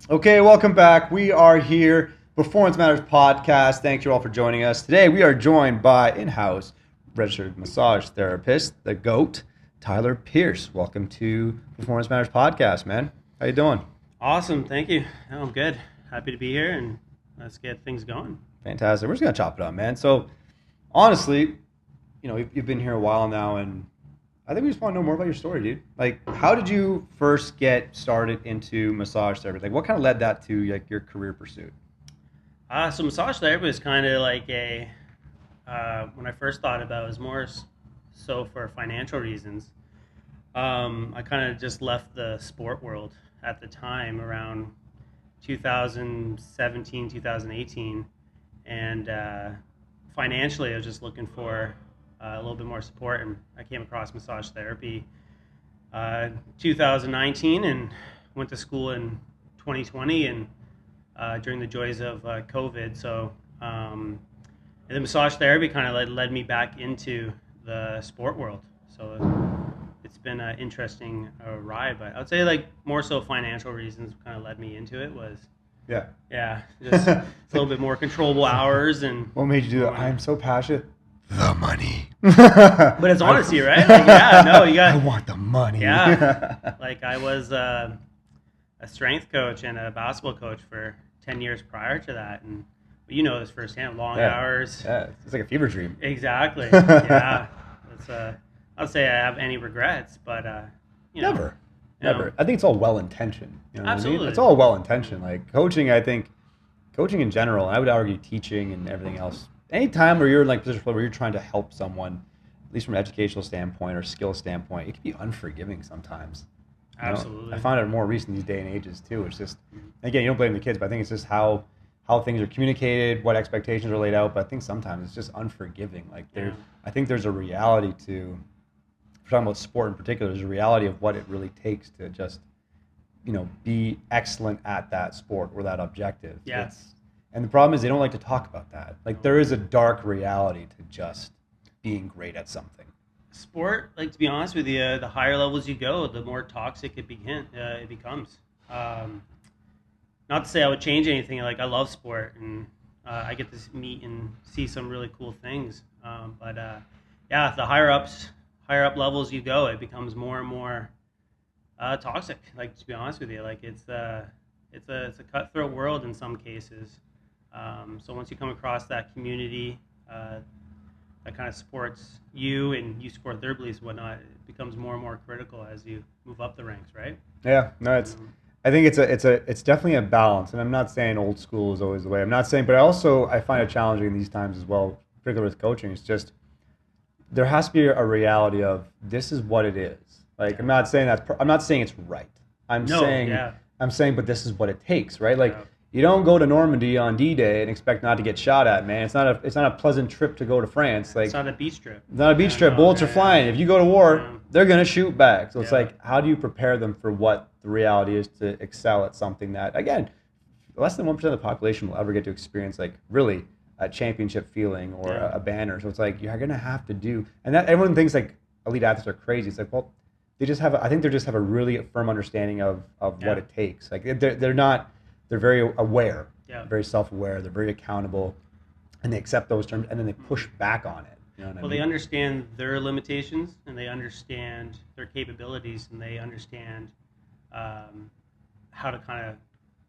Okay, welcome back. We are here, Performance Matters Podcast. Thanks you all for joining us. Today we are joined by in-house registered massage therapist, the GOAT, Tyler Pearce. Welcome to Performance Matters Podcast, man. How you doing? Awesome, thank you. No, I'm good. Happy to be here, and let's get things going. Fantastic. We're just gonna chop it up, man. So, honestly, you've been here a while now, and I think we just want to know more about your story, dude. Like, how did you first get started into massage therapy? Like, what kind of led that to your career pursuit? So massage therapy is kind of like when I first thought about it was more so for financial reasons. I kind of just left the sport world at the time around 2017, 2018, and financially I was just looking for a little bit more support, and I came across massage therapy 2019 and went to school in 2020 and during the joys of COVID. So and the massage therapy kind of led me back into the sport world. So it's been an interesting ride, but I would say like more so financial reasons kind of led me into it was just a little bit more controllable hours. And what made you do that? I'm so passionate. The money. But it's honesty, right? Like, I want the money. Like I was a strength coach and a basketball coach for 10 years prior to that, and you know this firsthand, long hours. Yeah, it's like a fever dream. Exactly. Yeah. It's I would say I have any regrets, but Never. I think it's all well intentioned. Absolutely. I mean? It's all well intentioned. Like coaching, I think coaching in general, I would argue teaching and everything else. Anytime where you're in like a position where you're trying to help someone, at least from an educational standpoint or skill standpoint, it can be unforgiving sometimes. Absolutely. I find it more recent these day and ages too. It's just, again, you don't blame the kids, but I think it's just how things are communicated, what expectations are laid out. But I think sometimes it's just unforgiving. Like I think there's a reality to, if we're talking about sport in particular, there's a reality of what it really takes to just, be excellent at that sport or that objective. Yeah. And the problem is they don't like to talk about that. Like there is a dark reality to just being great at something. Sport, like to be honest with you, the higher levels you go, the more toxic it becomes. Not to say I would change anything. Like I love sport, and I get to meet and see some really cool things. But the higher up levels you go, it becomes more and more toxic. Like to be honest with you, like it's a cutthroat world in some cases. So once you come across that community that kind of supports you and you support their beliefs and whatnot, it becomes more and more critical as you move up the ranks, right? Yeah, no, I think it's definitely a balance, and I'm not saying old school is always the way. I'm not saying, but I find it challenging in these times as well, particularly with coaching. It's just there has to be a reality of this is what it is. Like I'm not saying it's right. I'm saying, but this is what it takes, right? Like. You don't go to Normandy on D-Day and expect not to get shot at, man. It's not a pleasant trip to go to France. Like it's not a beach trip. It's not a beach trip. Bullets are flying. If you go to war, they're gonna shoot back. So it's like, how do you prepare them for what the reality is to excel at something that, again, less than 1% of the population will ever get to experience, like really a championship feeling or a banner. So it's like you're gonna have to do, and that everyone thinks like elite athletes are crazy. It's like, well, I think they just have a really firm understanding of what it takes. Like they're not. They're very aware, very self-aware. They're very accountable, and they accept those terms, and then they push back on it. You know what I mean? They understand their limitations, and they understand their capabilities, and they understand how to kind of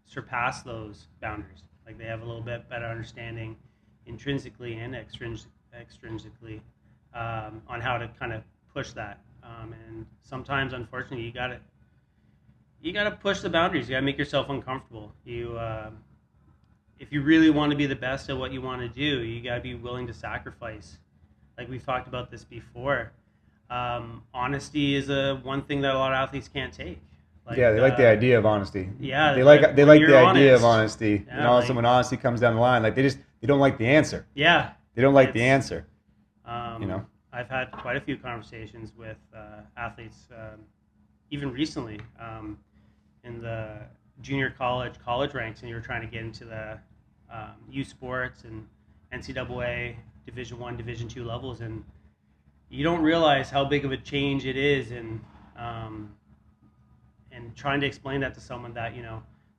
surpass those boundaries. Like they have a little bit better understanding, intrinsically and extrinsically, on how to kind of push that. And sometimes, unfortunately, you got to push the boundaries. You got to make yourself uncomfortable. If you really want to be the best at what you want to do, you got to be willing to sacrifice. Like we've talked about this before. Honesty is one thing that a lot of athletes can't take. Like, they like the idea of honesty. Yeah, they like the idea of honesty. Yeah, and all of a sudden, when honesty comes down the line, like they don't like the answer. Yeah, they don't like the answer. I've had quite a few conversations with athletes, even recently. In the junior college ranks, and you're trying to get into the U Sports and NCAA Division I, Division II levels, and you don't realize how big of a change it is, and trying to explain that to someone that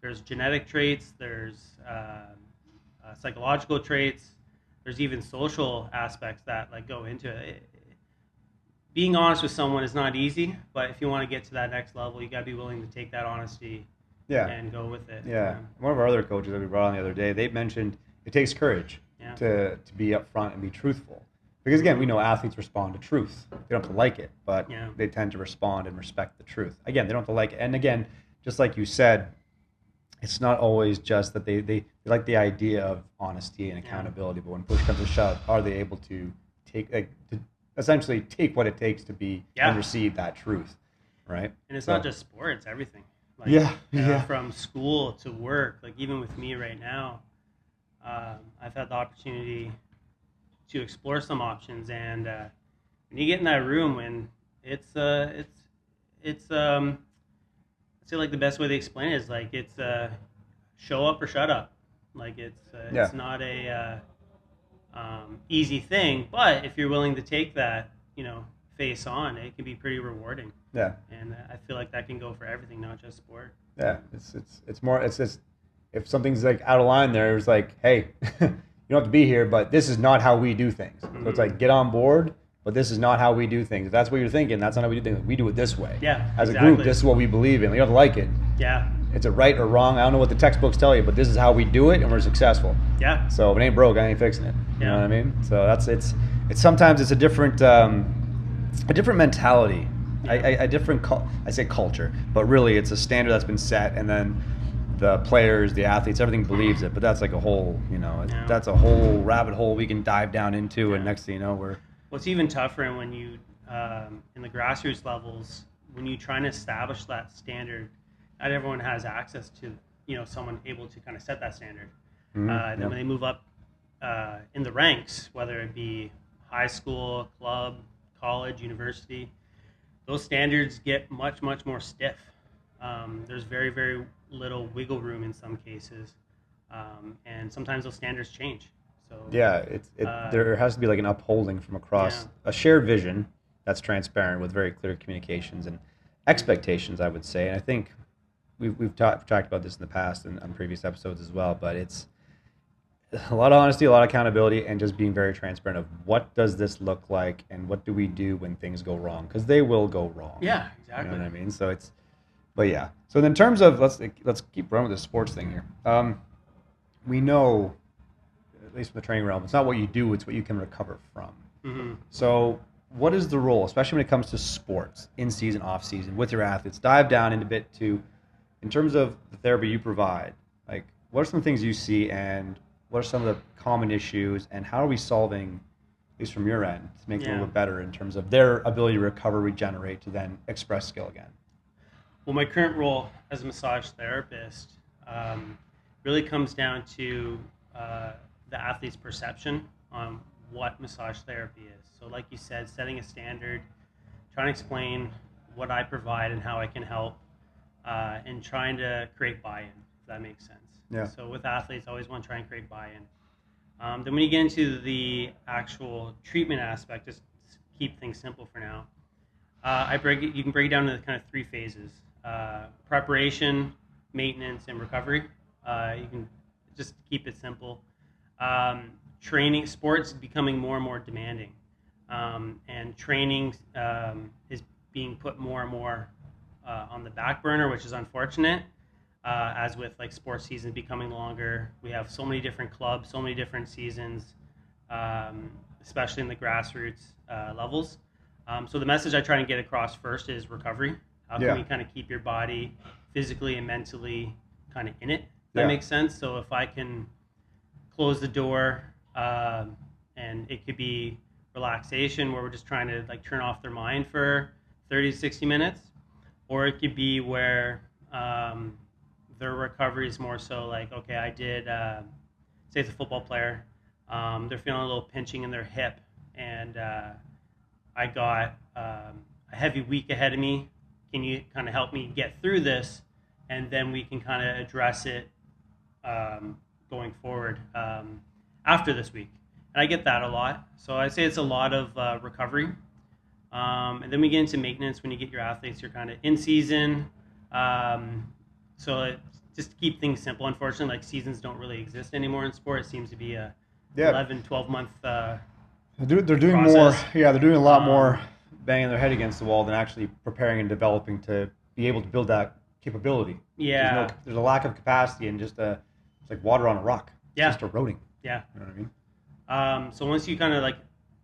There's genetic traits. There's psychological traits. There's even social aspects that like go into it. Being honest with someone is not easy, but if you want to get to that next level, you got to be willing to take that honesty and go with it. Yeah. One of our other coaches that we brought on the other day, they mentioned it takes courage to be upfront and be truthful. Because again, we know athletes respond to truth. They don't have to like it, but they tend to respond and respect the truth. Again, they don't have to like it. And again, just like you said, it's not always just that they like the idea of honesty and accountability, but when push comes to shove, are they able to essentially take what it takes to be and receive that truth, right? And it's not just sport; it's everything. Like, from school to work. Like even with me right now, I've had the opportunity to explore some options, and when you get in that room, and it's I'd say like the best way to explain it is like it's show up or shut up. Like it's not a easy thing, but if you're willing to take that, face on, it can be pretty rewarding. Yeah. And I feel like that can go for everything, not just sport. Yeah, it's more just if something's like out of line there, it's like, hey, you don't have to be here, but this is not how we do things. Mm-hmm. So it's like get on board, but this is not how we do things. If that's what you're thinking, that's not how we do things. We do it this way. Yeah. As a group, this is what we believe in. You don't have to like it. Yeah. It's a right or wrong. I don't know what the textbooks tell you, but this is how we do it, and we're successful. Yeah. So if it ain't broke, I ain't fixing it. You know what I mean? So it's sometimes it's a different mentality, I say culture, but really it's a standard that's been set, and then the players, the athletes, everything believes it. But that's like a whole, that's a whole rabbit hole we can dive down into, and next thing you know, we're. Well, it's even tougher when you in the grassroots levels when you try to establish that standard. Not everyone has access to someone able to kind of set that standard. And then when they move up in the ranks, whether it be high school, club, college, university, those standards get much, much more stiff. There's very, very little wiggle room in some cases, and sometimes those standards change. So there has to be like an upholding from across a shared vision that's transparent with very clear communications and expectations, I would say. And I think we've talked about this in the past and on previous episodes as well, but it's a lot of honesty, a lot of accountability, and just being very transparent of what does this look like and what do we do when things go wrong, because they will go wrong. Yeah, exactly. You know what I mean? So so in terms of let's keep running with the sports thing here. We know, at least from the training realm, it's not what you do, it's what you can recover from. Mm-hmm. So what is the role, especially when it comes to sports, in season, off season, with your athletes? Dive down into a bit in terms of the therapy you provide, like what are some things you see, and what are some of the common issues, and how are we solving, at least from your end, to make it a little bit better in terms of their ability to recover, regenerate, to then express skill again? Well, my current role as a massage therapist really comes down to the athlete's perception on what massage therapy is. So like you said, setting a standard, trying to explain what I provide and how I can help, and trying to create buy-in, if that makes sense. Yeah. So with athletes, I always want to try and create buy-in. Then when you get into the actual treatment aspect, just keep things simple for now. You can break it down into kind of three phases: preparation, maintenance, and recovery. You can just keep it simple. Training, sports becoming more and more demanding, and training is being put more and more on the back burner, which is unfortunate. As with like sports seasons becoming longer, we have so many different clubs, so many different seasons, especially in the grassroots levels. So the message I try to get across first is recovery. How can we kind of keep your body physically and mentally kind of in it? That makes sense. So if I can close the door, and it could be relaxation where we're just trying to like turn off their mind for 30 to 60 minutes, or it could be where their recovery is more so like, okay, I did, say it's a football player, they're feeling a little pinching in their hip, and I got a heavy week ahead of me. Can you kind of help me get through this? And then we can kind of address it going forward after this week. And I get that a lot. So I say it's a lot of recovery. And then we get into maintenance. When you get your athletes, you're kind of in season. So just to keep things simple. Unfortunately, like seasons don't really exist anymore in sport. It seems to be a Yeah. 11, 12 month. They're doing process. more. Yeah, they're doing a lot more banging their head against the wall than actually preparing and developing to be able to build that capability. Yeah. There's a lack of capacity and just it's like water on a rock. It's Yeah. just eroding. Yeah. You know what I mean? So once you kind of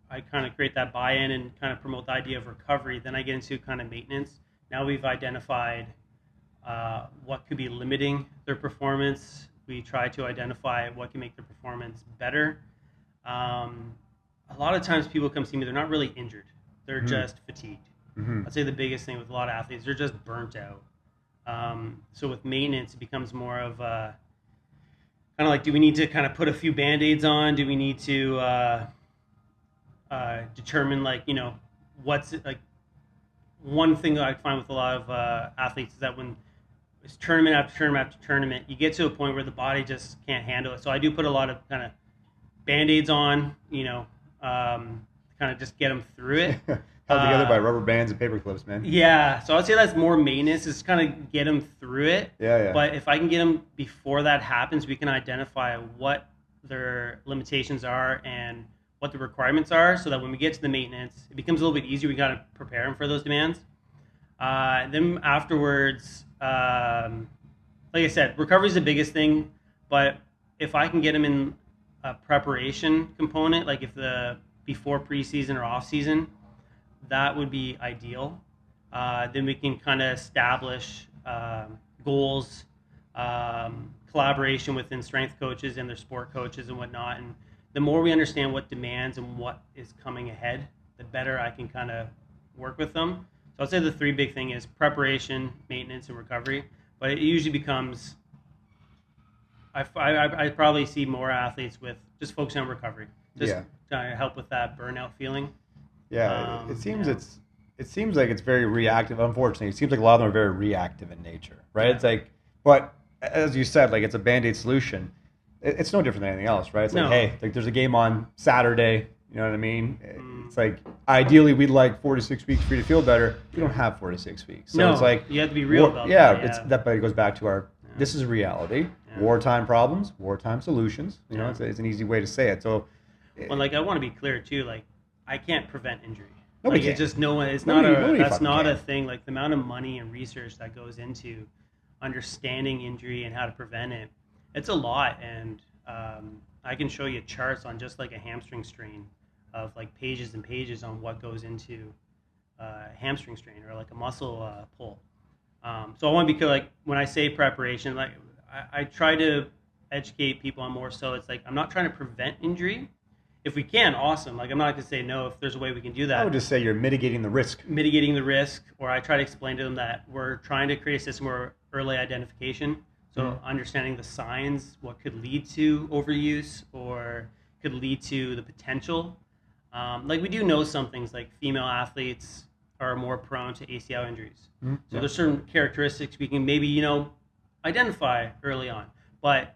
I kind of create that buy-in and kind of promote the idea of recovery, then I get into kind of maintenance. Now we've identified what could be limiting their performance. We try to identify what can make their performance better. A lot of times people come see me, they're not really injured. They're just fatigued. I'd say the biggest thing with a lot of athletes, they're just burnt out. So with maintenance, it becomes more of kind of like, do we need to kind of put a few Band-Aids on? Do we need to determine what's like one thing that I find with a lot of athletes is that when it's tournament after tournament after tournament, you get to a point where the body just can't handle it. So I do put a lot of kind of Band-Aids on, kind of just get them through it. Held together by rubber bands and paper clips, man. Yeah, so I'd say that's more maintenance, is kind of get them through it. Yeah. But if I can get them before that happens, we can identify what their limitations are and what the requirements are, so that when we get to the maintenance, it becomes a little bit easier. We got to prepare them for those demands. Then afterwards, like I said, recovery is the biggest thing. But if I can get them in a preparation component, like if the before preseason or off season, that would be ideal. Then we can kind of establish goals, collaboration within strength coaches and their sport coaches and whatnot. And the more we understand what demands and what is coming ahead, the better I can kind of work with them. So I'd say the three big thing is preparation, maintenance, and recovery. But it usually becomes, I probably see more athletes with just focusing on recovery, just trying to help with that burnout feeling. Yeah, it seems like it's very reactive. Unfortunately, it seems like a lot of them are very reactive in nature, right? Yeah. It's like, but as you said, like it's a Band-Aid solution. It's no different than anything else, right? It's like, hey, like there's a game on Saturday. You know what I mean? It's like ideally we'd like 4 to 6 weeks for you to feel better. We don't have 4 to 6 weeks, so it's like you have to be real about that. But it goes back to our. Yeah. This is reality. Yeah. Wartime problems, wartime solutions. You know, it's an easy way to say it. So, well, like I want to be clear too. Like I can't prevent injury. Nobody can. It's just no one. It's nobody, that's not a thing. Like the amount of money and research that goes into understanding injury and how to prevent it, it's a lot. And I can show you charts on just like a hamstring strain of like pages and pages on what goes into a hamstring strain or like a muscle pull. So I want to be clear. Like when I say preparation, like I try to educate people on more. So it's like I'm not trying to prevent injury. If we can, awesome. Like I'm not going to say no if there's a way we can do that. I would just say you're mitigating the risk. Or I try to explain to them that we're trying to create a system where early identification. So understanding the signs, what could lead to overuse or could lead to the potential. Like we do know some things, like female athletes are more prone to ACL injuries. So there's certain characteristics we can maybe, identify early on. But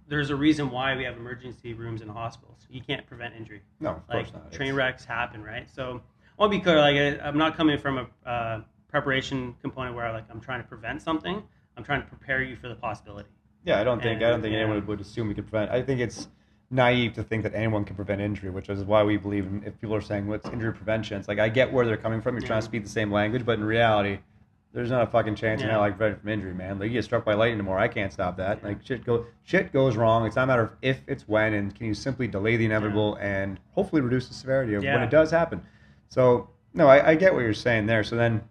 there's a reason why we have emergency rooms in hospitals. You can't prevent injury. No, of course not. Train wrecks happen, right? So I want to be clear, like I'm not coming from a preparation component where I'm trying to prevent something. I'm trying to prepare you for the possibility. Yeah, I don't think anyone would assume we could prevent. I think it's naive to think that anyone can prevent injury, which is why we believe in, if people are saying what's injury prevention, it's like I get where they're coming from. You're trying to speak the same language, but in reality, there's not a fucking chance in hell I can prevent from injury, man. Like you get struck by lightning tomorrow, I can't stop that. Like shit goes wrong. It's not a matter of if, it's when, and can you simply delay the inevitable and hopefully reduce the severity of when it does happen. So no, I get what you're saying there. So then,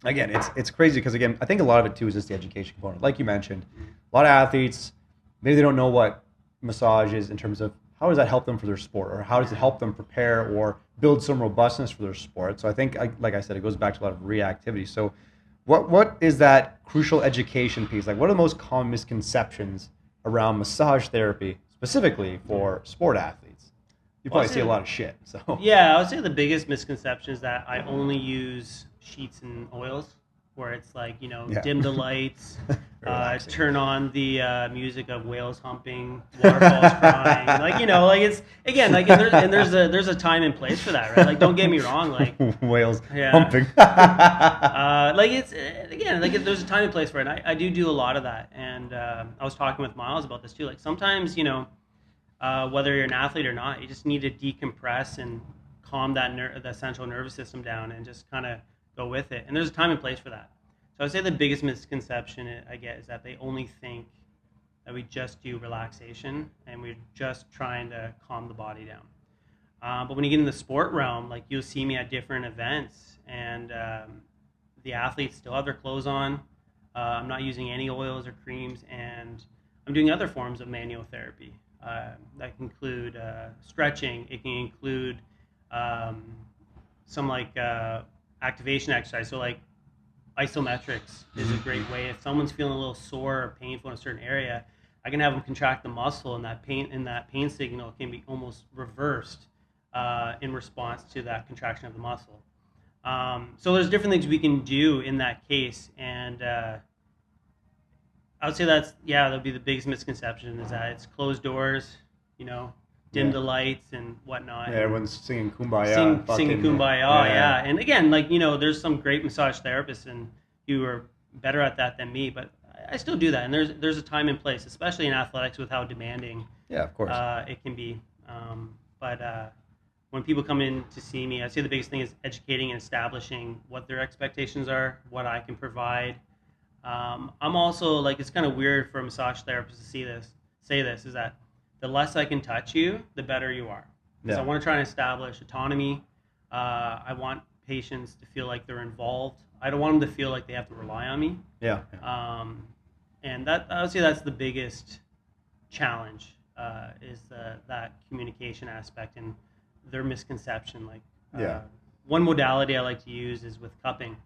again, it's crazy because again, I think a lot of it too is just the education component. Like you mentioned, a lot of athletes maybe they don't know what massage is in terms of how does that help them for their sport, or how does it help them prepare or build some robustness for their sport. So I think, like I said, it goes back to a lot of reactivity. So what is that crucial education piece? Like, what are the most common misconceptions around massage therapy, specifically for sport athletes? You probably see a lot of shit. So yeah, I would say the biggest misconception is that I only use sheets and oils, where it's like dim the lights, Relaxing. Turn on the music of whales humping, waterfalls crying. Like, like it's again like and there's a time and place for that, right? Like, don't get me wrong, like Whales yeah. humping. Like it's again like there's a time and place for it. And I do a lot of that, and I was talking with Miles about this too. Like sometimes whether you're an athlete or not, you just need to decompress and calm the central nervous system down and just kind of go with it. And there's a time and place for that. So I would say the biggest misconception I get is that they only think that we just do relaxation and we're just trying to calm the body down. But when you get in the sport realm, like you'll see me at different events, and the athletes still have their clothes on. I'm not using any oils or creams, and I'm doing other forms of manual therapy. That can include stretching. It can include some activation exercise. So like isometrics is a great way. If someone's feeling a little sore or painful in a certain area, I can have them contract the muscle, and that pain signal can be almost reversed in response to that contraction of the muscle. So there's different things we can do in that case, and I would say that'll be the biggest misconception, is that it's closed doors, dim the lights and whatnot. Yeah, everyone's singing Kumbaya. Singing Kumbaya, yeah. And again, there's some great massage therapists and who are better at that than me, but I still do that. And there's a time and place, especially in athletics with how demanding of course. It can be. But when people come in to see me, I'd say the biggest thing is educating and establishing what their expectations are, what I can provide. I'm also it's kind of weird for a massage therapist to say this is that the less I can touch you, the better you are. Because I want to try and establish autonomy. I want patients to feel like they're involved. I don't want them to feel like they have to rely on me. Yeah. And that I would say that's the biggest challenge is that communication aspect and their misconception. One modality I like to use is with cupping.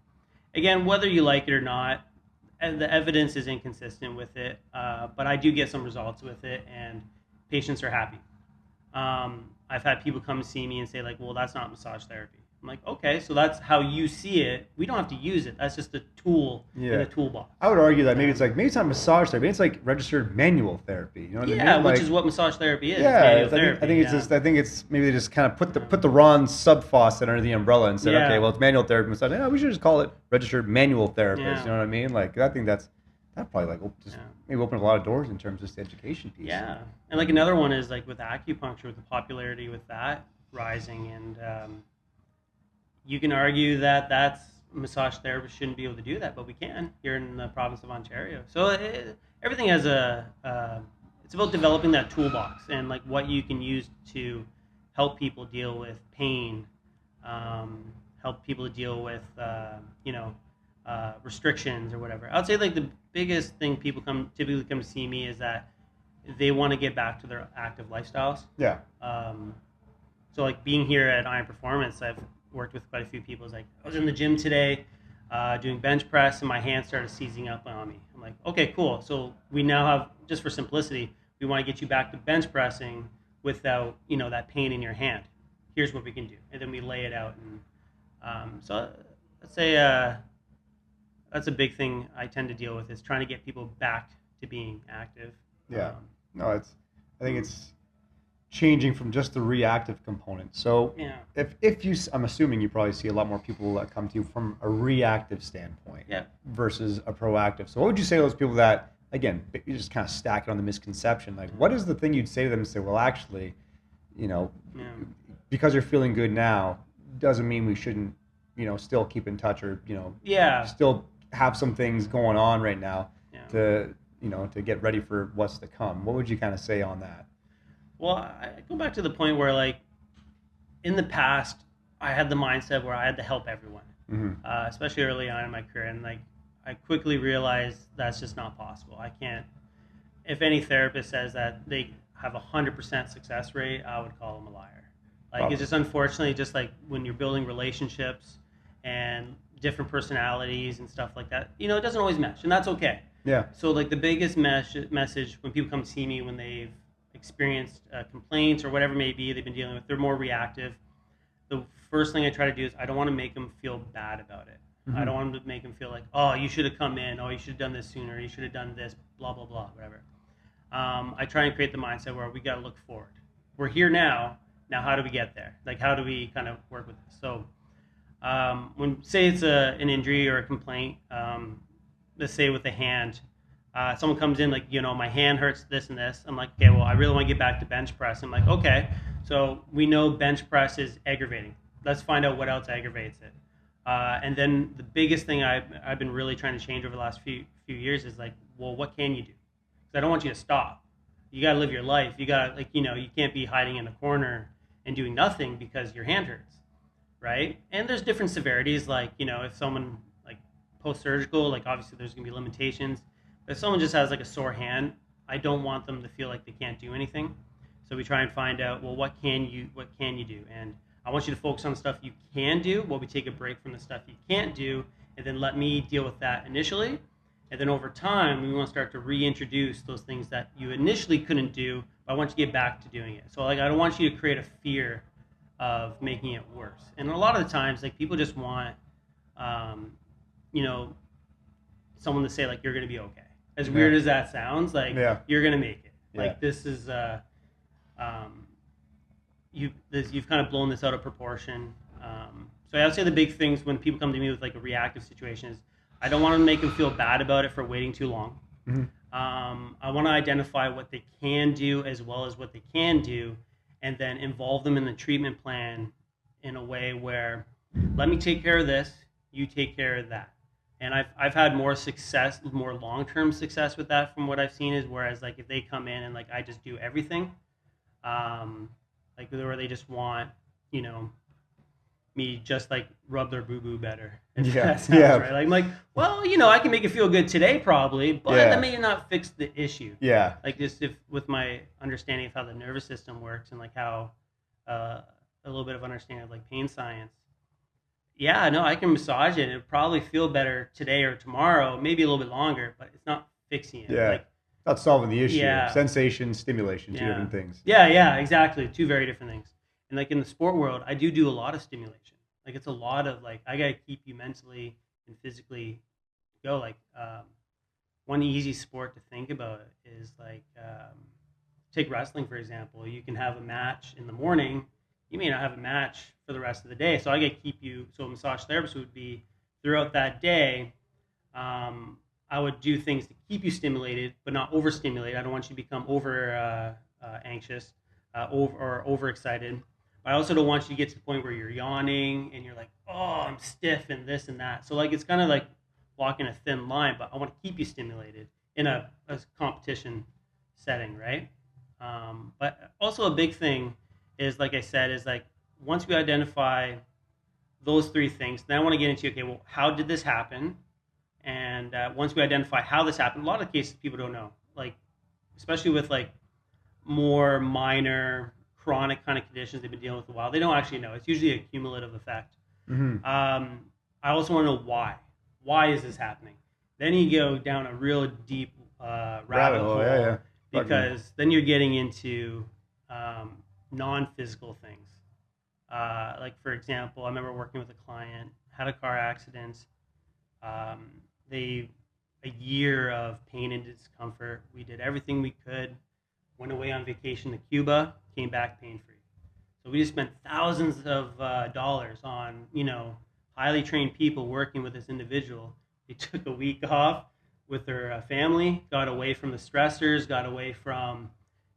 Again, whether you like it or not, the evidence is inconsistent with it, but I do get some results with it, and patients are happy. I've had people come see me and say well, that's not massage therapy. I'm like, okay, so that's how you see it. We don't have to use it. That's just a tool in the toolbox. I would argue that maybe it's not massage therapy. Maybe it's like registered manual therapy. You know what I mean? Yeah, which is what massage therapy is. Yeah, I think it's maybe they just kind of put the wrong sub faucet under the umbrella and said, okay, well, it's manual therapy. Massage. Yeah, we should just call it registered manual therapist. Yeah. You know what I mean? I think that probably maybe open a lot of doors in terms of the education piece. Yeah, and another one is with acupuncture, with the popularity with that rising, and you can argue that that's massage therapists shouldn't be able to do that, but we can here in the province of Ontario. So everything has it's about developing that toolbox and what you can use to help people deal with pain, help people deal with restrictions or whatever. I'd say the biggest thing people typically come to see me is that they want to get back to their active lifestyles. Yeah. So being here at Iron Performance, I've worked with quite a few people. It's I was in the gym today doing bench press, and my hands started seizing up on me. I'm like, okay, cool. So we now have, just for simplicity, we want to get you back to bench pressing without that pain in your hand. Here's what we can do, and then we lay it out. And so let's say that's a big thing I tend to deal with, is trying to get people back to being active. Yeah. I think it's changing from just the reactive component. So I'm assuming you probably see a lot more people that come to you from a reactive standpoint versus a proactive. So what would you say to those people that, again, you just kind of stack it on the misconception? What is the thing you'd say to them and say, well, actually, because you're feeling good now, doesn't mean we shouldn't, still keep in touch or, still have some things going on right now to get ready for what's to come. What would you kind of say on that? Well, I go back to the point where, in the past, I had the mindset where I had to help everyone, especially early on in my career. And, I quickly realized that's just not possible. I can't. If any therapist says that they have a 100% success rate, I would call them a liar. It's just, unfortunately, just when you're building relationships and different personalities and stuff like that, it doesn't always mesh, and that's okay. Yeah. So, the biggest message when people come see me when they've experienced complaints or whatever it may be they've been dealing with, they're more reactive. The first thing I try to do is I don't want to make them feel bad about it. I don't want them to make them feel like, oh, you should have come in, oh, you should have done this sooner, you should have done this, blah, blah, blah, whatever. I try and create the mindset where we got to look forward. We're here now. Now, how do we get there? Like, how do we kind of work with this? So, when say it's an injury or a complaint, let's say with the hand, someone comes in like, my hand hurts this and this. I'm like, okay, well, I really want to get back to bench press. I'm like, okay, so we know bench press is aggravating. Let's find out what else aggravates it. And then the biggest thing I've been really trying to change over the last few years is like, well, what can you do? Because I don't want you to stop. You got to live your life. You got to, you can't be hiding in a corner and doing nothing because your hand hurts, right? And there's different severities. Like, if someone like post-surgical, like obviously there's going to be limitations. But if someone just has like a sore hand, I don't want them to feel like they can't do anything. So we try and find out, well, what can you do? And I want you to focus on the stuff you can do while we take a break from the stuff you can't do, and then let me deal with that initially. And then over time, we want to start to reintroduce those things that you initially couldn't do, but I want you to get back to doing it. So like, I don't want you to create a fear of making it worse. And a lot of the times, like people just want, someone to say like, you're going to be okay. As weird as that sounds, like you're going to make it. Like this is, you've kind of blown this out of proportion. So I would say the big things when people come to me with like a reactive situation is I don't want to make them feel bad about it for waiting too long. Mm-hmm. I want to identify what they can do as well as what they can do, and then involve them in the treatment plan in a way where let me take care of this, you take care of that. And I've had more success, more long-term success with that from what I've seen is whereas like if they come in and like I just do everything, like where they just want, me just like rub their boo-boo better. That sounds right. Like, I'm like, well, I can make it feel good today probably, but that may not fix the issue. Yeah. Like just with my understanding of how the nervous system works and like how a little bit of understanding of like pain science. Yeah, no, I can massage it. It'll probably feel better today or tomorrow, maybe a little bit longer, but it's not fixing it. Yeah. Like, not solving the issue. Sensation, stimulation, two different things. Yeah, exactly. Two very different things. And like in the sport world, I do a lot of stimulation. Like it's a lot of like, I got to keep you mentally and physically go. Like one easy sport to think about is like, take wrestling, for example. You can have a match in the morning. You may not have a match for the rest of the day. So I got to keep you, so a massage therapist would be throughout that day, I would do things to keep you stimulated, but not overstimulated. I don't want you to become over anxious or overexcited. I also don't want you to get to the point where you're yawning and you're like, oh, I'm stiff and this and that. So like it's kind of like walking a thin line, but I want to keep you stimulated in a competition setting, right? But also a big thing is, like I said, is like once we identify those three things, then I want to get into, okay, well, how did this happen? And once we identify how this happened, a lot of cases people don't know, like especially with like more minor chronic kind of conditions they've been dealing with a while, they don't actually know. It's usually a cumulative effect. Mm-hmm. I also want to know why. Why is this happening? Then you go down a real deep rabbit hole, because then you're getting into non-physical things. Like for example, I remember working with a client, had a car accident. A year of pain and discomfort. We did everything we could. Went away on vacation to Cuba, came back pain-free. So we just spent thousands of dollars on, highly trained people working with this individual. They took a week off with their family, got away from the stressors, got away from,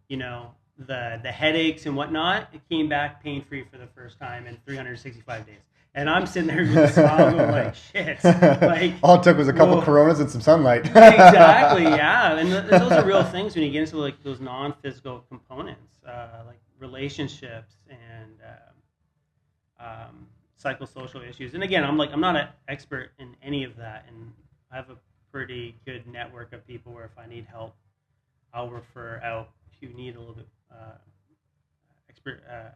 the headaches and whatnot. It came back pain-free for the first time in 365 days. And I'm sitting there with a smile going like, shit. Like, all it took was a couple Coronas and some sunlight. Exactly, yeah. And those are real things when you get into like those non-physical components, like relationships and psychosocial issues. And again, I'm not an expert in any of that. And I have a pretty good network of people where if I need help, I'll refer out if you need a little bit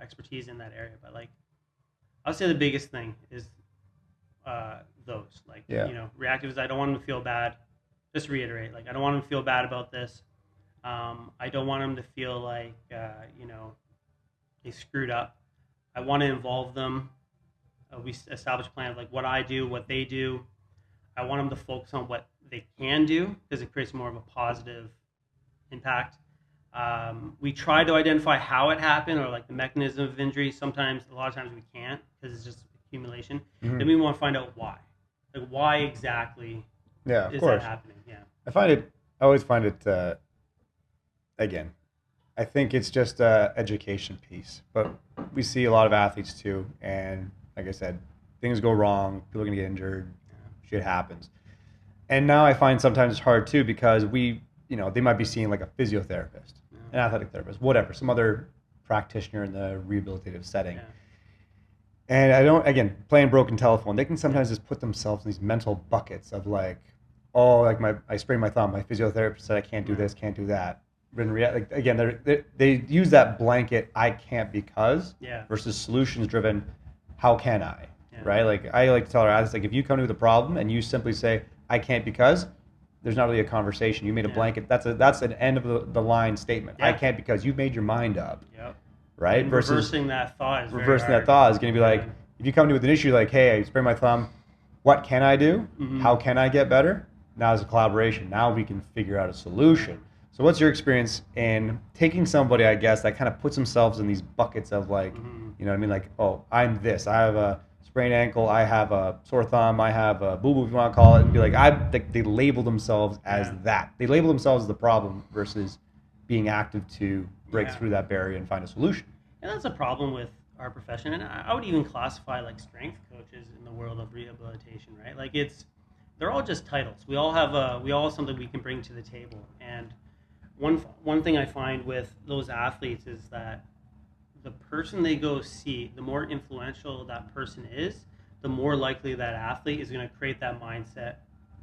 expertise in that area. But like, I'll say the biggest thing is those. Like, reactive is I don't want them to feel bad. Just reiterate, like, I don't want them to feel bad about this. I don't want them to feel like, they screwed up. I want to involve them we establish a plan of like what I do, what they do. I want them to focus on what they can do because it creates more of a positive impact. We try to identify how it happened or like the mechanism of injury. Sometimes, a lot of times we can't because it's just accumulation. Mm-hmm. Then we want to find out why. Like why exactly is that happening? Yeah. I always find it, again, I think it's just a education piece, but we see a lot of athletes too. And like I said, things go wrong, people are going to get injured, shit happens. And now I find sometimes it's hard too because they might be seeing like a physiotherapist, an athletic therapist, whatever, some other practitioner in the rehabilitative setting. Yeah. And playing broken telephone, they can sometimes just put themselves in these mental buckets of like, oh, like I sprained my thumb, my physiotherapist said I can't do this, can't do that. But they use that blanket, I can't because, versus solutions driven, how can I, right? Like I like to tell our athletes, like if you come to me with a problem and you simply say, I can't because, there's not really a conversation. You made a blanket. That's an end of the line statement. I can't because you made your mind up. Yep. Right? And reversing that thought is going to be like, if you come to me with an issue like, hey, I sprained my thumb, what can I do? Mm-hmm. How can I get better? Now it's a collaboration. Now we can figure out a solution. So what's your experience in taking somebody, I guess, that kind of puts themselves in these buckets of like, you know what I mean? Like, oh, I'm this. I have a sprained ankle. I have a sore thumb. I have a boo-boo, if you want to call it. And be like, they label themselves as that. They label themselves as the problem versus being active to break through that barrier and find a solution. And that's a problem with our profession. And I would even classify like strength coaches in the world of rehabilitation, right? Like they're all just titles. We all have something we can bring to the table. And one thing I find with those athletes is that the person they go see, the more influential that person is, the more likely that athlete is going to create that mindset.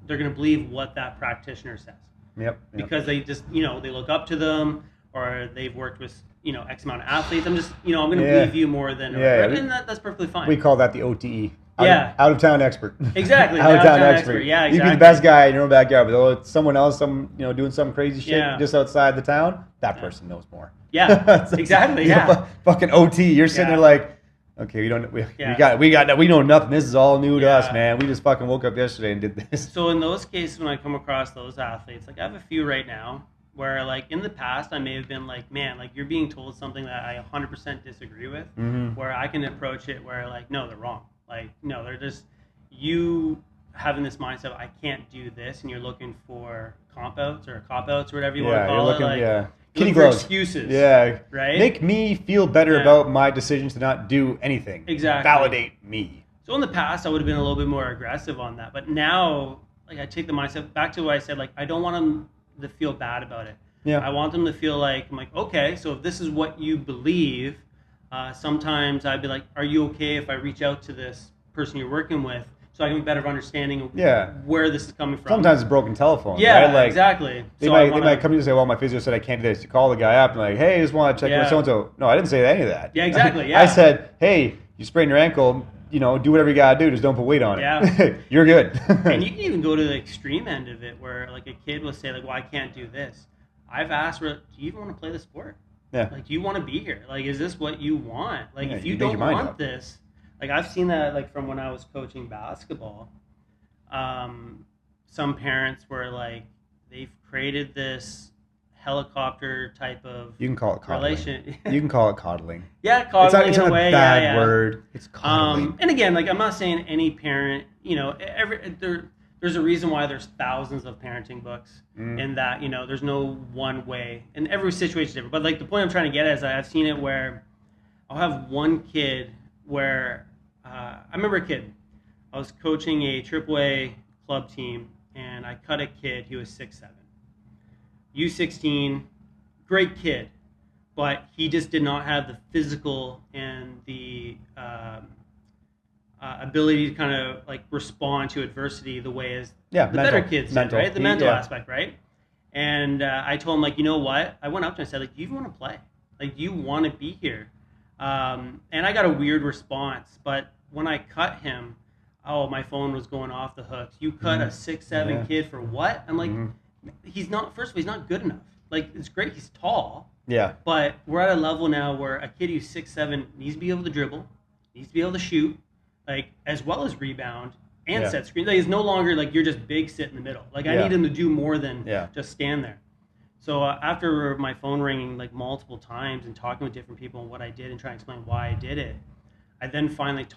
They're going to believe what that practitioner says. Yep. Because they just, they look up to them, or they've worked with, X amount of athletes. I'm just, I'm going to believe you more than, and that's perfectly fine. We call that the OTE. Out of town expert. Exactly. Out of town expert. Yeah, exactly. You can be the best guy in your own backyard, but someone else, doing some crazy shit just outside the town, that person knows more. Yeah, exactly. Fucking OT. You're sitting there like, okay, we know nothing. This is all new to us, man. We just fucking woke up yesterday and did this. So in those cases, when I come across those athletes, like I have a few right now where like in the past I may have been like, man, like you're being told something that I 100% disagree with, where I can approach it where like, no, they're wrong. Like, no, they're just you having this mindset of I can't do this, and you're looking for cop-outs or whatever you want to call it. Kitty gloves. Excuses. Yeah. Right? Make me feel better about my decisions to not do anything. Exactly. Validate me. So in the past, I would have been a little bit more aggressive on that. But now, like I take the mindset back to what I said, like I don't want them to feel bad about it. Yeah. I want them to feel like, I'm like, okay, so if this is what you believe, sometimes I'd be like, are you okay if I reach out to this person you're working with so I can have a better understanding of where this is coming from? Sometimes it's broken telephone. Yeah, right? Like, exactly. They might come to you and say, well, my physio said I can't do this. You call the guy up and like, hey, I just want to check with so-and-so. No, I didn't say any of that. Yeah, exactly. Yeah. I said, hey, you sprained your ankle, do whatever you got to do. Just don't put weight on it. Yeah. You're good. And you can even go to the extreme end of it where like a kid will say like, well, I can't do this. I've asked her, do you even want to play the sport? Yeah. Like, do you want to be here? Like, is this what you want? Like, if you don't want this, like I've seen that like from when I was coaching basketball. Some parents were like, they've created this helicopter type of you can call it coddling. Relation. You can call it coddling. Yeah, coddling it's in not a way. It's not a bad word. It's coddling. And again, like I'm not saying any parent, there's a reason why there's thousands of parenting books, and that there's no one way, and every situation is different. But like the point I'm trying to get at is I've seen it where I'll have one kid where I remember a kid. I was coaching a AAA club team, and I cut a kid. He was 6'7", U16, great kid, but he just did not have the physical and the ability to kind of like respond to adversity the way as the better kids did, right? The mental aspect, right? And I told him, like, you know what? I went up to him and said, like, do you even want to play? Like, do you want to be here? And I got a weird response, but when I cut him, my phone was going off the hooks. You cut a 6'7" kid for what? I'm like, he's not. First of all, he's not good enough. Like, it's great he's tall. Yeah. But we're at a level now where a kid who's 6'7" needs to be able to dribble, needs to be able to shoot, like as well as rebound and Yeah. set screen. Like, it's no longer like you're just big sit in the middle. Like I Yeah. need him to do more than Yeah. just stand there. So after my phone ringing like multiple times and talking with different people and what I did and trying to explain why I did it, I then finally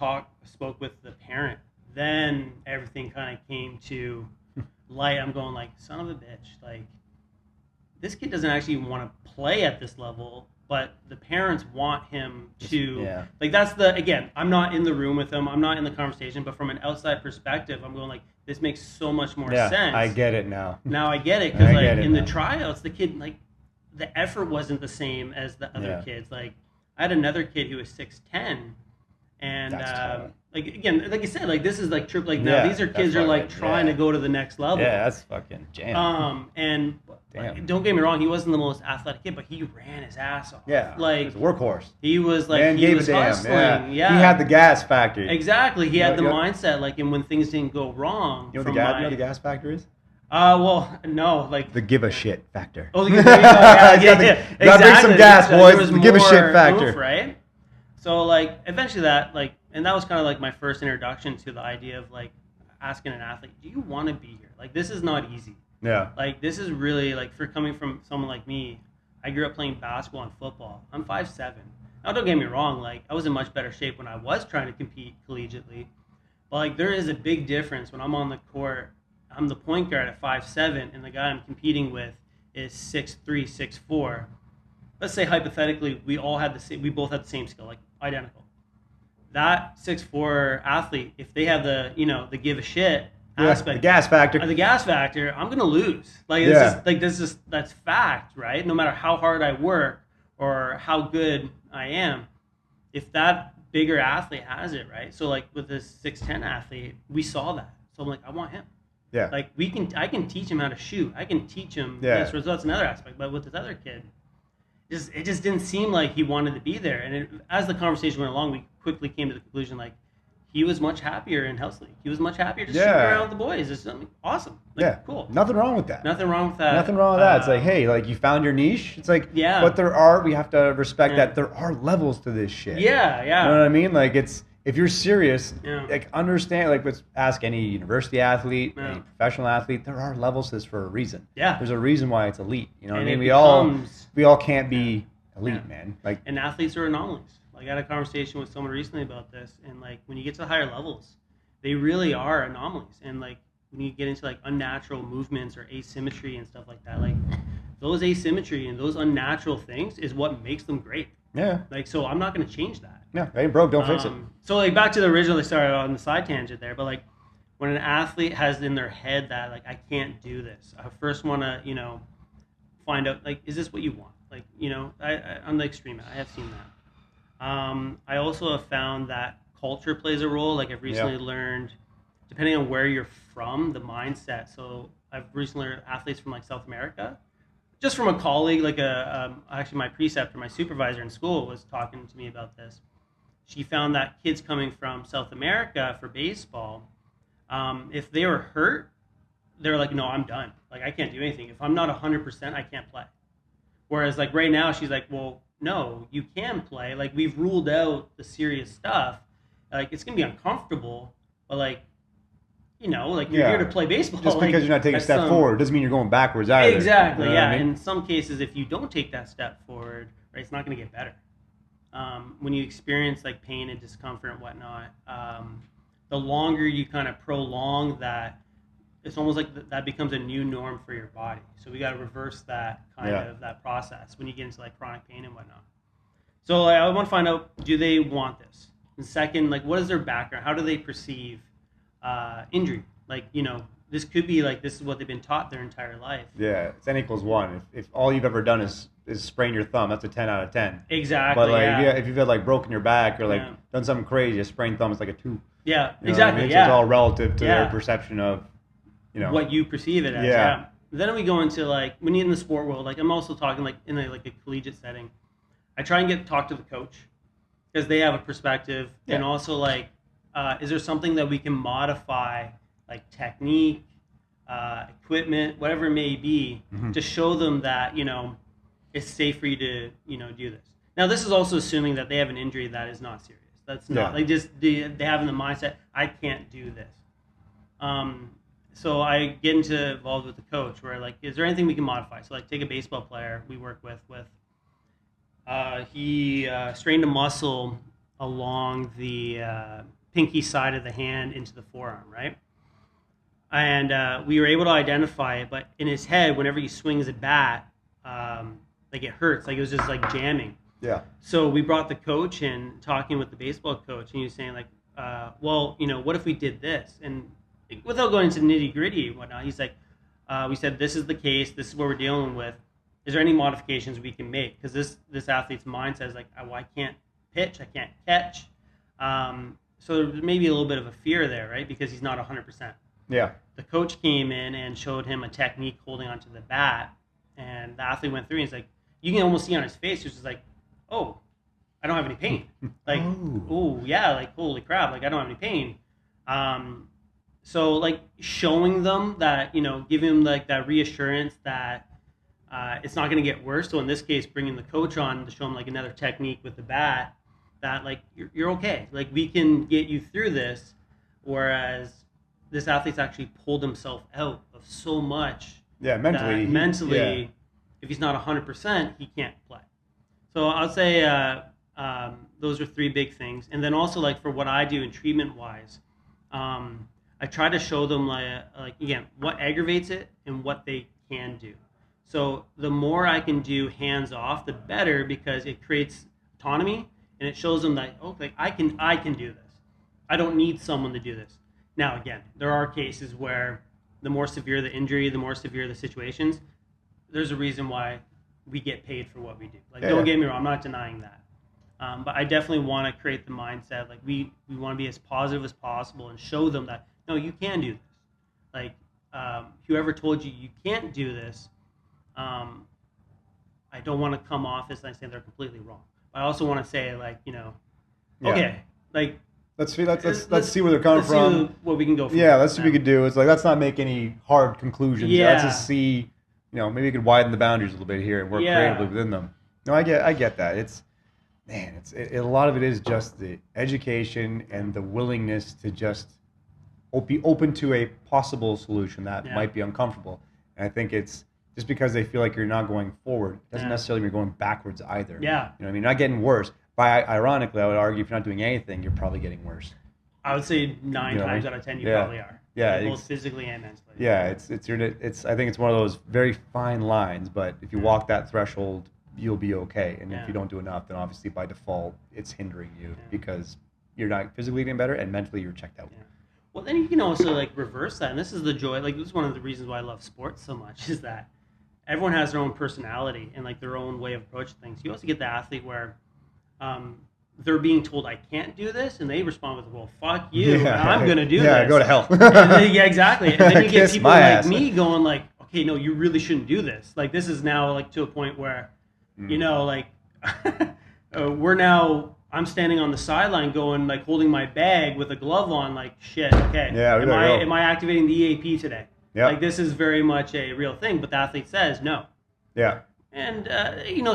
spoke with the parent. Then everything kind of came to light. I'm going like, son of a bitch, like this kid doesn't actually want to play at this level, but the parents want him to. Yeah. Like again, I'm not in the room with him, I'm not in the conversation, but from an outside perspective, I'm going like, this makes so much more sense. I get it now. Now I get it, because like in now. the tryouts, the kid, like the effort wasn't the same as the other Yeah. kids. Like I had another kid who was 6'10", and That's tough. like again, like I said, like this is like trip. Like now Yeah, these are that's kids are like fucking- trying yeah. to go to the next level. Yeah, that's fucking jam. And Damn. don't get me wrong, he wasn't the most athletic kid, but he ran his ass off. Yeah, like he was a workhorse. he was like Man he gave was a damn. hustling. Yeah. He had the gas factor. Exactly. He You had know- the you know- mindset, like, and when things didn't go wrong. You know from what the gas factor is? Well, no, like. The give a shit factor. Oh, there you go. Yeah, You gotta- yeah, you gotta bring some gas, There boys. was The give a shit more factor. oomph, right? So, like, eventually that, like, and that was kind of like my first introduction to the idea of, like, asking an athlete, do you want to be here? Like, this is not easy. Yeah. Like, this is really, like, for coming from someone like me, I grew up playing basketball and football. I'm 5'7". Now, don't get me wrong. Like, I was in much better shape when I was trying to compete collegiately. But, like, there is a big difference when I'm on the court. I'm the point guard at 5'7", and the guy I'm competing with is 6'3", 6'4". Let's say, hypothetically, we both had the same skill, like, identical. That 6'4" athlete, if they have the, the give a shit aspect, the gas factor. the gas factor, I'm gonna lose. Like that's fact, right? No matter how hard I work or how good I am, if that bigger athlete has it, right? So like with this 6'10" athlete, we saw that. So I'm like, I want him. Yeah. Like I can teach him how to shoot. I can teach him Yeah. this. So that's another aspect. But with this other kid, it just didn't seem like he wanted to be there. And as the conversation went along, we quickly came to the conclusion like he was much happier in House League. He was much happier just shooting around with the boys. It's something awesome. Like, cool. Nothing wrong with that. Nothing wrong with that. Nothing wrong with that. It's like, hey, like you found your niche. It's like, Yeah. But we have to respect that there are levels to this shit. Yeah, yeah. You know what I mean? Like if you're serious, Yeah. like understand, like let's ask any university athlete, Yeah. any professional athlete, there are levels to this for a reason. Yeah. There's a reason why it's elite. You know what I And mean? it We all can't be elite, Yeah. man. Like And athletes are anomalies. Like I had a conversation with someone recently about this, and like when you get to the higher levels, they really are anomalies. And like when you get into like unnatural movements or asymmetry and stuff like that, like those asymmetry and those unnatural things is what makes them great. yeah. Like so, I'm not going to change that. Yeah. Ain't broke, don't fix it. So like back to the original, sorry, on the side tangent there, but like when an athlete has in their head that like I can't do this, I first want to find out like is this what you want? Like I'm the extreme. I have seen that. I also have found that culture plays a role. Like I've recently learned, depending on where you're from, the mindset. So I've recently learned athletes from like South America. Just from a colleague, like actually my preceptor, my supervisor in school was talking to me about this. She found that kids coming from South America for baseball, if they were hurt, they were like, no, I'm done. Like, I can't do anything. If I'm not 100%, I can't play. Whereas, like, right now, she's like, well, no, you can play. Like, we've ruled out the serious stuff. Like, it's going to be uncomfortable, but, like, you're here to play baseball. Just because you're not taking a step forward doesn't mean you're going backwards either. Exactly, You know what yeah. I mean? In some cases, if you don't take that step forward, right, it's not going to get better. When you experience like pain and discomfort and whatnot, the longer you kind of prolong that, it's almost like that becomes a new norm for your body. So we got to reverse that kind of that process when you get into like chronic pain and whatnot. So I want to find out, do they want this? And second, like, what is their background? How do they perceive injury? Like, this could be like this is what they've been taught their entire life. Yeah, it's n equals 1. If all you've ever done is sprain your thumb, that's a 10 out of 10. Exactly. But like, yeah. if you've had like broken your back or like done something crazy, a sprained thumb is like a 2. Yeah, You know exactly. what I mean? So Yeah, it's all relative to their perception of, what you perceive it as. Yeah. Then we go into like when you're in the sport world. Like I'm also talking like in a collegiate setting. I try and talk to the coach because they have a perspective, and also like, is there something that we can modify, like technique, equipment, whatever it may be, to show them that it's safe for you to do this. Now this is also assuming that they have an injury that is not serious. That's not like just they have in the mindset, I can't do this. So I get involved with the coach where like, is there anything we can modify? So like take a baseball player we work with he strained a muscle along the pinky side of the hand into the forearm, right? And we were able to identify it, but in his head, whenever he swings a bat, like it hurts, like it was just like jamming. Yeah. So we brought the coach in, talking with the baseball coach, and he was saying like, well, what if we did this? And without going into nitty gritty and whatnot, he's like, we said, this is the case, this is what we're dealing with. Is there any modifications we can make? Because this athlete's mindset is like, oh, I can't pitch, I can't catch. So there's maybe a little bit of a fear there, right? Because he's not 100%. Yeah. The coach came in and showed him a technique holding onto the bat, and the athlete went through, and he's like, you can almost see on his face, it's just like, oh, I don't have any pain. Like, oh yeah, like holy crap, like I don't have any pain. So like showing them that, giving them like that reassurance that it's not going to get worse. So in this case, bringing the coach on to show them like another technique with the bat, that like you're okay. Like we can get you through this. Whereas this athlete's actually pulled himself out of so much. Yeah, mentally, if he's not 100%, he can't play. So I'll say those are three big things. And then also like for what I do in treatment wise, I try to show them like again, what aggravates it and what they can do. So the more I can do hands off, the better, because it creates autonomy and it shows them that, okay, I can do this. I don't need someone to do this. Now, again, there are cases where the more severe the injury, the more severe the situations, there's a reason why we get paid for what we do. Like, don't get me wrong, I'm not denying that. But I definitely want to create the mindset, like we want to be as positive as possible and show them that, no, you can do this. Like, whoever told you can't do this, I don't want to come off as like saying they're completely wrong. But I also want to say like, okay, like let's see where they're coming from. See what we can go from. Yeah, let's see what we could do. It's like, let's not make any hard conclusions. Yeah. Let's just see, maybe we could widen the boundaries a little bit here and work creatively within them. No, I get that. A lot of it is just the education and the willingness to just be open to a possible solution that might be uncomfortable. And I think it's just because they feel like you're not going forward, doesn't necessarily mean you're going backwards either. Yeah. You're not getting worse. Ironically, I would argue if you're not doing anything, you're probably getting worse. I would say 9 times out of 10 you probably are. Yeah, both physically and mentally. Yeah, I think it's one of those very fine lines, but if you walk that threshold, you'll be okay. And if you don't do enough, then obviously by default it's hindering you because you're not physically getting better and mentally you're checked out. Yeah. Well, then you can also like reverse that, and this is the joy. Like, this is one of the reasons why I love sports so much, is that everyone has their own personality and like their own way of approaching things. You also get the athlete where they're being told, I can't do this, and they respond with, well, fuck you, I'm going to do this. Yeah, go to hell. Yeah, exactly. And then you get people like ass. me going like, okay, no, you really shouldn't do this. Like, this is now like to a point where, like, I'm standing on the sideline going, like, holding my bag with a glove on, like, shit, okay. Yeah, am I activating the EAP today? Yeah. Like, this is very much a real thing, but the athlete says no. Yeah. And,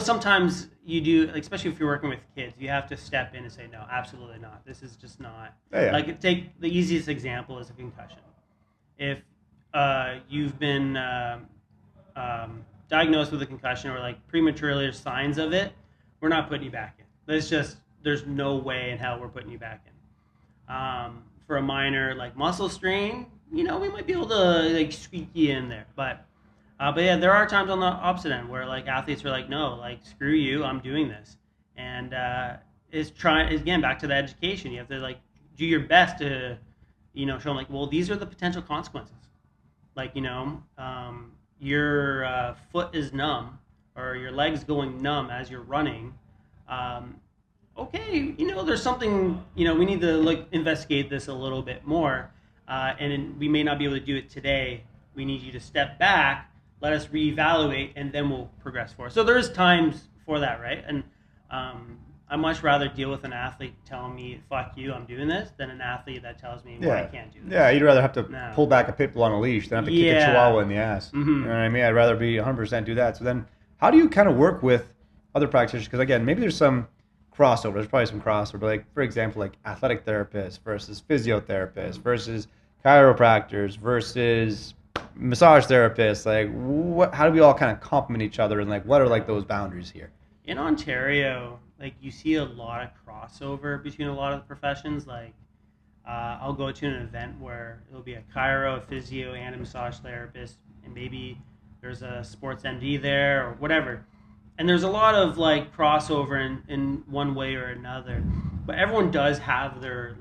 sometimes you do, like, especially if you're working with kids, you have to step in and say, no, absolutely not. This is just not. Yeah. Like, take the easiest example is a concussion. If you've been diagnosed with a concussion or, like, prematurely there's signs of it, we're not putting you back in. There's no way in hell we're putting you back in. For a minor, like, muscle strain, we might be able to, like, squeak you in there. But yeah, there are times on the opposite end where, like, athletes are like, no, like, screw you, I'm doing this. And again, back to the education. You have to, like, do your best to, show them, like, well, these are the potential consequences. Like, your foot is numb or your leg's going numb as you're running. Okay, there's something, we need to, like, investigate this a little bit more. And we may not be able to do it today. We need you to step back, let us reevaluate, and then we'll progress forward. So there's times for that, right? And I'd much rather deal with an athlete telling me, fuck you, I'm doing this, than an athlete that tells me, well, I can't do this. Yeah, you'd rather have to pull back a pit bull on a leash than have to kick a chihuahua in the ass. Mm-hmm. You know what I mean? I'd rather be 100% do that. So then how do you kind of work with other practitioners? Because, again, maybe there's some crossover. There's probably some crossover. But like, for example, like athletic therapists versus physiotherapists versus chiropractors versus massage therapists. Like, how do we all kind of complement each other? And like, what are like those boundaries here? In Ontario, like you see a lot of crossover between a lot of the professions. Like I'll go to an event where it'll be a chiro, a physio, and a massage therapist, and maybe there's a sports MD there or whatever. And there's a lot of like crossover in one way or another, but everyone does have their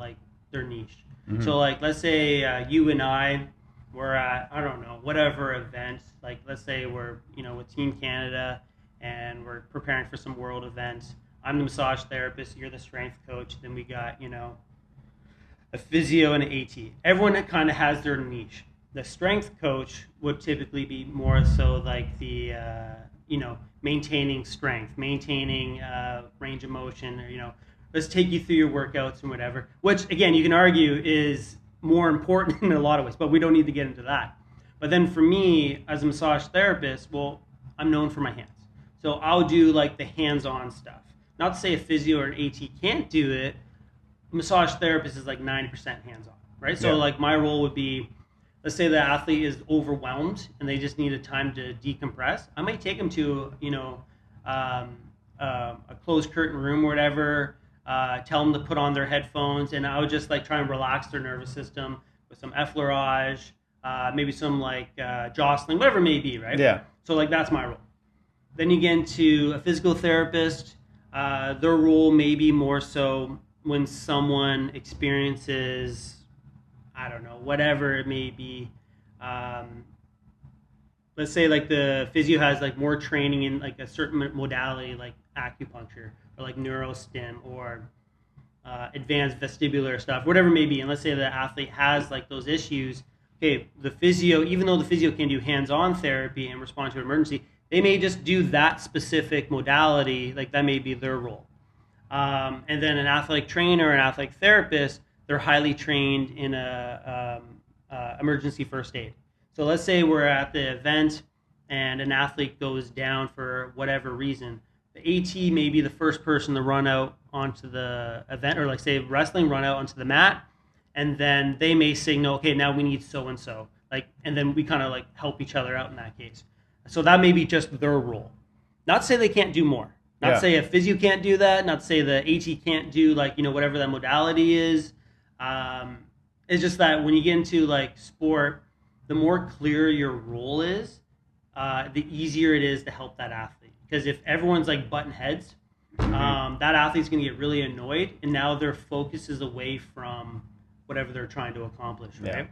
niche. Mm-hmm. So like let's say you and I were at, I don't know, whatever event. Like let's say we're with Team Canada and we're preparing for some world events. I'm the massage therapist, you're the strength coach. Then we got a physio and an AT. Everyone kind of has their niche. The strength coach would typically be more so like the maintaining strength, maintaining range of motion, or let's take you through your workouts and whatever, which again you can argue is more important in a lot of ways, but we don't need to get into that. But then for me as a massage therapist, well, I'm known for my hands, so I'll do like the hands-on stuff. Not to say a physio or an AT can't do it. Massage therapist is like 90% hands-on, right? So like my role would be, let's say the athlete is overwhelmed and they just need a time to decompress. I might take them to a closed curtain room or whatever, tell them to put on their headphones, and I would just like try and relax their nervous system with some effleurage, maybe some like jostling, whatever it may be, right? Yeah. So like that's my role. Then you get into a physical therapist. Their role may be more so when someone experiences, I don't know, whatever it may be. Let's say like the physio has like more training in like a certain modality, like acupuncture or like neurostim or advanced vestibular stuff, whatever it may be. And let's say the athlete has like those issues. Okay, the physio, even though the physio can do hands-on therapy and respond to an emergency, they may just do that specific modality, like that may be their role. And then an athletic trainer, an athletic therapist, they're highly trained in emergency first aid. So let's say we're at the event and an athlete goes down for whatever reason. The AT may be the first person to run out onto the event, or like say wrestling, run out onto the mat, and then they may signal, okay, now we need so-and-so. And then we kind of like help each other out in that case. So that may be just their role. Not to say they can't do more. Not to say a physio can't do that. Not to say the AT can't do whatever that modality is. It's just that when you get into like sport, the more clear your role is, the easier it is to help that athlete. Because if everyone's like button heads, that athlete's going to get really annoyed, and now their focus is away from whatever they're trying to accomplish, right? Yeah.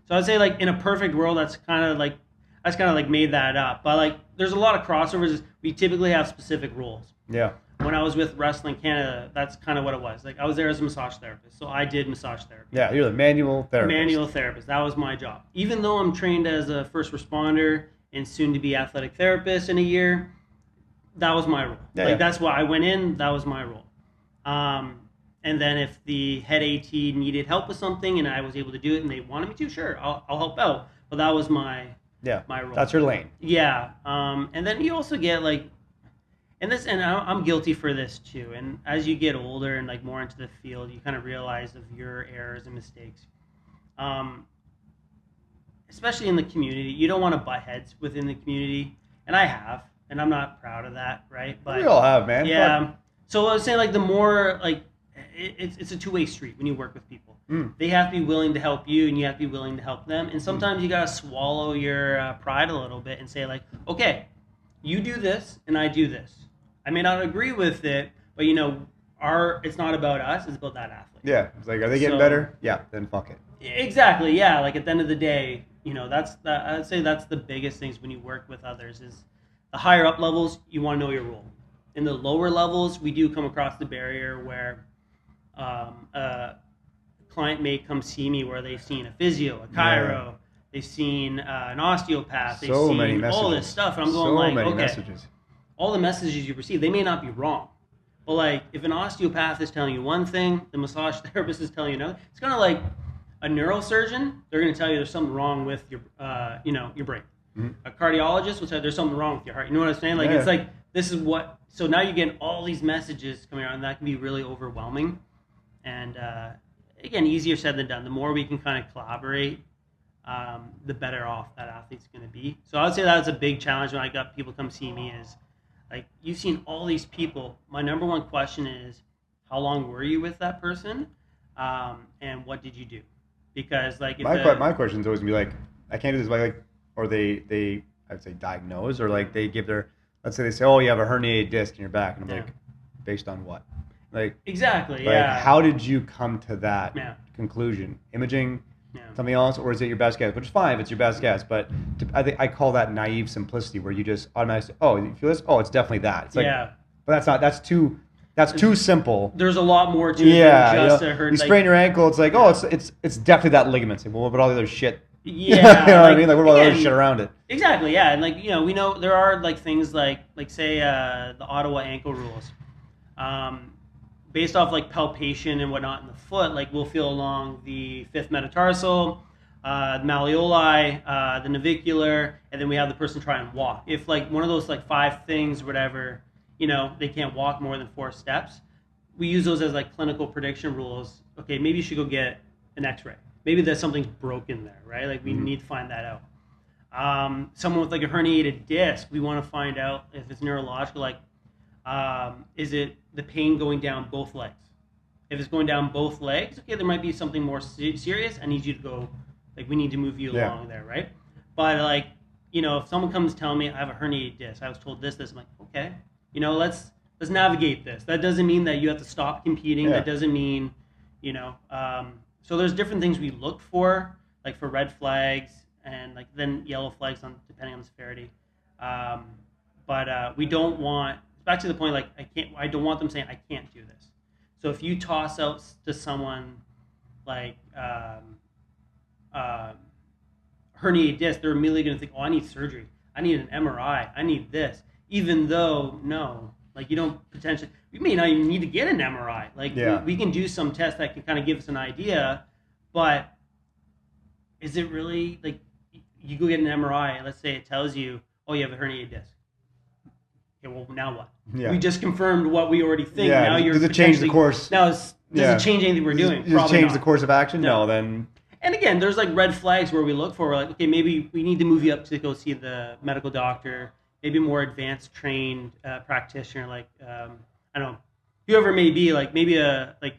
So I'd say like in a perfect world, that's kind of like made that up. But like there's a lot of crossovers. We typically have specific roles. Yeah. When I was with Wrestling Canada, that's kind of what it was. Like I was there as a massage therapist, so I did massage therapy. Yeah, you're the manual therapist. Manual therapist. That was my job. Even though I'm trained as a first responder and soon to be athletic therapist in a year, that was my role. That's why I went in. That was my role. And then if the head AT needed help with something and I was able to do it and they wanted me to, sure, I'll help out. But that was my role. That's your lane. Yeah. And then you also get like, and I'm guilty for this too. And as you get older and like more into the field, you kind of realize of your errors and mistakes. Especially in the community, you don't want to butt heads within the community, and I have, and I'm not proud of that, right? But we all have, man. Yeah. But... So I was saying like the more like it's a two-way street when you work with people. They have to be willing to help you, and you have to be willing to help them. And sometimes you gotta swallow your pride a little bit and say like, okay, you do this, and I do this. I may not agree with it, but it's not about us; it's about that athlete. Yeah, it's like, are they getting better? Yeah, then fuck it. Exactly. Yeah, like at the end of the day, I'd say that's the biggest things when you work with others is the higher up levels, you want to know your role. In the lower levels, we do come across the barrier where a client may come see me where they've seen a physio, a chiro, they've seen an osteopath, they've seen all this stuff, and I'm going okay. Messages. All the messages you receive, they may not be wrong. But like if an osteopath is telling you one thing, the massage therapist is telling you another, it's kind of like a neurosurgeon, they're going to tell you there's something wrong with your your brain. Mm-hmm. A cardiologist will tell you there's something wrong with your heart. You know what I'm saying? Like it's like this is what so now you're getting all these messages coming out, and that can be really overwhelming. And again, easier said than done. The more we can kind of collaborate, the better off that athlete's going to be. So I would say that's a big challenge when I got people come see me is, like, you've seen all these people. My number one question is, how long were you with that person? And what did you do? Because, like, if my question is always gonna be like, I can't do this by, like, or they I'd say diagnose, or like they give their, let's say they say, oh, you have a herniated disc in your back, and I'm like, based on what? Like, exactly, like, yeah. how did you come to that conclusion? Imaging, something else, or is it your best guess? Which is fine if it's your best guess, but I think I call that naive simplicity, where you just automatically say, oh, you feel this? Oh, it's definitely that. It's like, but that's not. That's too simple. There's a lot more to it than just a hernia. You sprain your ankle, it's like, oh, it's definitely that ligament. Well, what about all the other shit? Yeah, you know what I mean? Like, what about all the other shit around it? Exactly, yeah. And, like, we know there are, like, things like say the Ottawa ankle rules. Based off, like, palpation and whatnot in the foot, like, we'll feel along the fifth metatarsal, the malleoli, the navicular, and then we have the person try and walk. If, like, one of those, like, 5 things, whatever, they can't walk more than 4 steps, we use those as, like, clinical prediction rules. Okay, maybe you should go get an x-ray. Maybe there's something's broken there, right? Like, we need to find that out. Someone with, like, a herniated disc, we want to find out if it's neurological, like, is it the pain going down both legs? If it's going down both legs, okay, there might be something more serious. I need you to go, like, we need to move you along there, right? But, like, if someone comes telling me I have a herniated disc, I was told this, I'm like, okay, let's navigate this. That doesn't mean that you have to stop competing. That doesn't mean, so there's different things we look for, like for red flags and, like, then yellow flags depending on the severity. But we don't want, back to the point, like, I don't want them saying I can't do this. So if you toss out to someone like herniated disc, they're immediately going to think, oh, I need surgery, I need an MRI, I need this, even though no, like, you don't potentially, we may not even need to get an MRI. Like, we can do some tests that can kind of give us an idea, but is it really, like, you go get an MRI, let's say it tells you, oh, you have a herniated disc. Okay, well, now what? We just confirmed what we already think. Now does it change the course? Now, does it change anything we're doing? Does it change the course of action? No, then. And again, there's, like, red flags where we look for, we're like, okay, maybe we need to move you up to go see the medical doctor, maybe more advanced trained practitioner, like, I don't know, whoever it may be, like, maybe like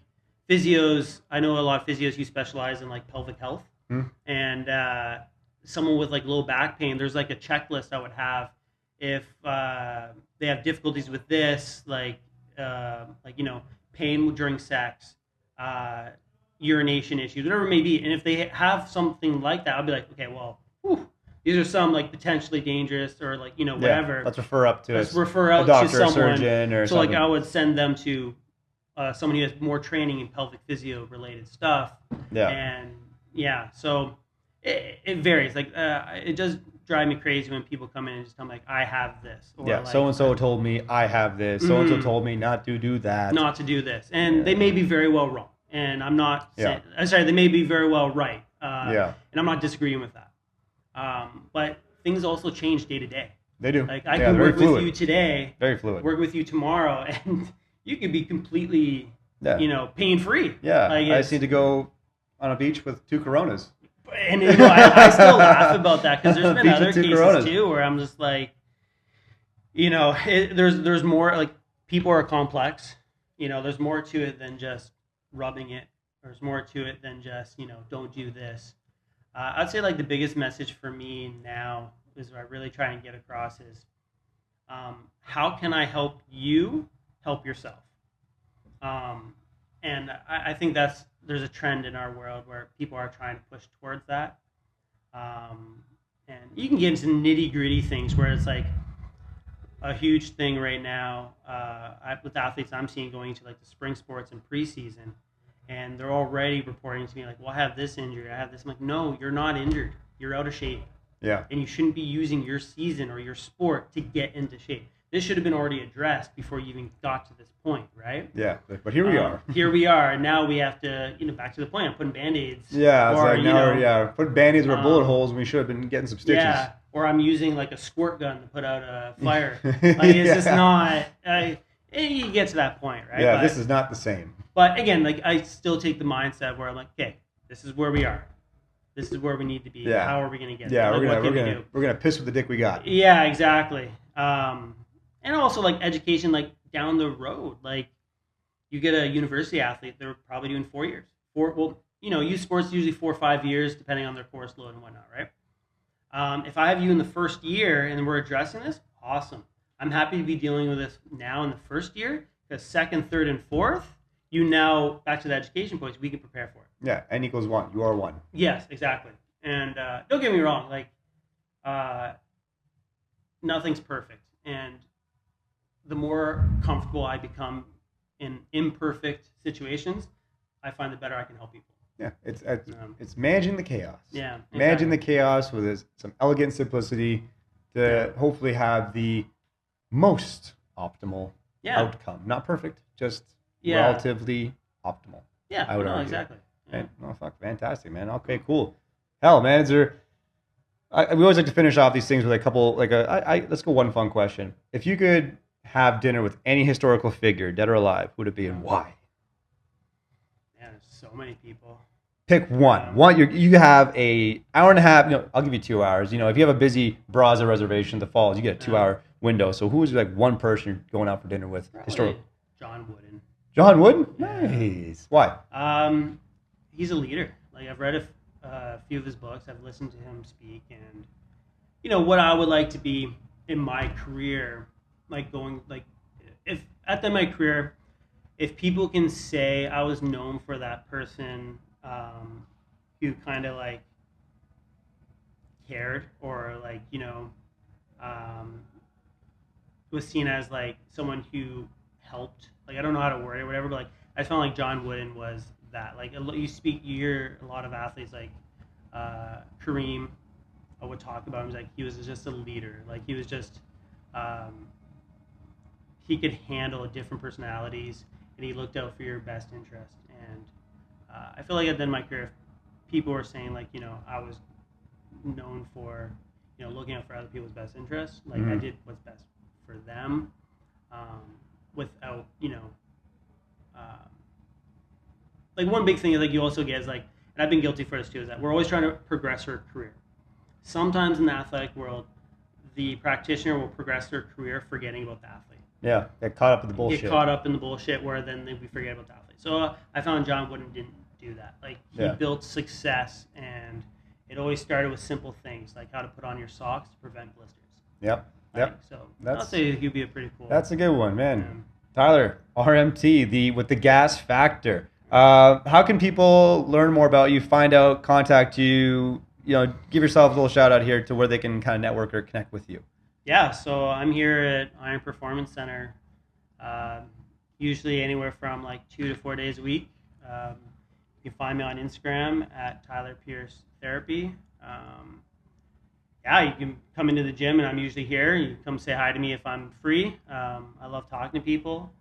physios. I know a lot of physios who specialize in, like, pelvic health, and someone with, like, low back pain, there's, like, a checklist I would have if they have difficulties with this, like pain during sex, urination issues, whatever it may be. And if they have something like that, I'll be like, okay, well, these are some, like, potentially dangerous, or, like, whatever. Let's refer out to a doctor, someone, surgeon, or something. Like, I would send them to someone who has more training in pelvic physio related stuff. And so it varies. Like, it does drive me crazy when people come in and just tell me, like, I have this. Or, like, so and so told me I have this. So and so told me not to do that. Not to do this, and they may be very well wrong. And I'm not saying, I'm sorry, they may be very well right. And I'm not disagreeing with that. But things also change day to day. They do. Like, I can work with you today, very fluid. Work with you tomorrow, and you could be completely, pain free. Yeah, like, I just need to go on a beach with 2 Coronas. And I still laugh about that, because there's been other cases Coronas too where I'm just like, there's more, like, people are complex. There's more to it than just rubbing it. There's more to it than just, don't do this. I'd say, like, the biggest message for me now is what I really try and get across is, how can I help you help yourself? And I think there's a trend in our world where people are trying to push towards that. And you can get into nitty gritty things where it's like a huge thing right now with athletes I'm seeing going into, like, the spring sports and preseason. And they're already reporting to me, like, well, I have this injury, I have this. I'm like, no, you're not injured. You're out of shape. Yeah. And you shouldn't be using your season or your sport to get into shape. this should have been already addressed before you even got to this point, right? Yeah, but here we are. Here we are, and now we have to, back to the point, I'm putting Band-Aids. Yeah, it's like now, put Band-Aids where bullet holes when we should have been getting some stitches. Yeah, or I'm using like a squirt gun to put out a fire. Like, it's just not, you get to that point, right? Yeah, this is not the same. But again, like, I still take the mindset where I'm like, okay, this is where we are. This is where we need to be. Yeah. How are we going to get there? Yeah, we're gonna piss with the dick we got. Yeah, exactly. And also, like, education, like, down the road. Like, you get a university athlete, they're probably doing 4 years. Youth sports usually 4 or 5 years, depending on their course load and whatnot, right? If I have you in the first year and we're addressing this, awesome. I'm happy to be dealing with this now in the first year, because second, third, and fourth, back to the education points, we can prepare for it. Yeah, N equals 1. You are 1. Yes, exactly. And don't get me wrong, like, nothing's perfect. And the more comfortable I become in imperfect situations, I find the better I can help people. Yeah, it's managing the chaos. Yeah, exactly. Managing the chaos with some elegant simplicity to hopefully have the most optimal outcome. Not perfect, just relatively optimal. Yeah, I would argue. Exactly. Yeah. Fantastic, man. Okay, cool. Hell, man, is there? We always like to finish off these things with a couple, let's go one fun question. If you could have dinner with any historical figure, dead or alive, who would it be and why? Man, there's so many people. Pick one. You have a hour and a half. I'll give you 2 hours. If you have a busy Brazza reservation at the Falls, you get a 2-hour window. So who is like one person you're going out for dinner with? Historical. John Wooden. John Wooden? Nice. Why? He's a leader. Like, I've read a few of his books. I've listened to him speak, and what I would like to be in my career, like going, like, if at the end of my career, if people can say I was known for that person who kind of like cared, or like was seen as like someone who helped. Like, I don't know how to word it or whatever, but like I felt like John Wooden was that. Like, you hear a lot of athletes like Kareem would talk about him. Like, he was just a leader. Like, he was just he could handle different personalities, and he looked out for your best interest. And I feel like at the end of my career, if people were saying like, I was known for looking out for other people's best interests, like I did what's best for them, without like, one big thing is like you also get is like, and I've been guilty for this too, is that we're always trying to progress our career. Sometimes in the athletic world, the practitioner will progress their career forgetting about the athlete. Yeah, get caught up in the bullshit. Get caught up in the bullshit where then we forget about the athlete. So I found John Wooden didn't do that. Like, he built success, and it always started with simple things like how to put on your socks to prevent blisters. Yep. So I'll say he'd be a pretty cool. That's a good one, man. Tyler, RMT, with the gas factor. How can people learn more about you, find out, contact you? Give yourself a little shout out here to where they can kind of network or connect with you. Yeah, so I'm here at Iron Performance Center, usually anywhere from like 2 to 4 days a week. You can find me on Instagram at Tyler Pearce Therapy. You can come into the gym, and I'm usually here. You can come say hi to me if I'm free. I love talking to people.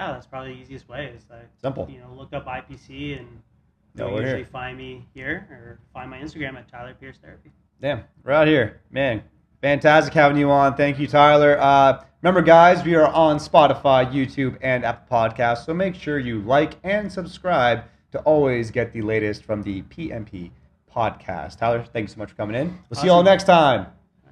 That's probably the easiest way. It's like, simple. Look up IPC, and you'll usually find me here, or find my Instagram at Tyler Pearce Therapy. Damn, we're out here. Man, fantastic having you on. Thank you, Tyler. Remember, guys, we are on Spotify, YouTube, and Apple Podcasts, so make sure you like and subscribe to always get the latest from the PMP podcast. Tyler, thanks so much for coming in. We'll see you all next time.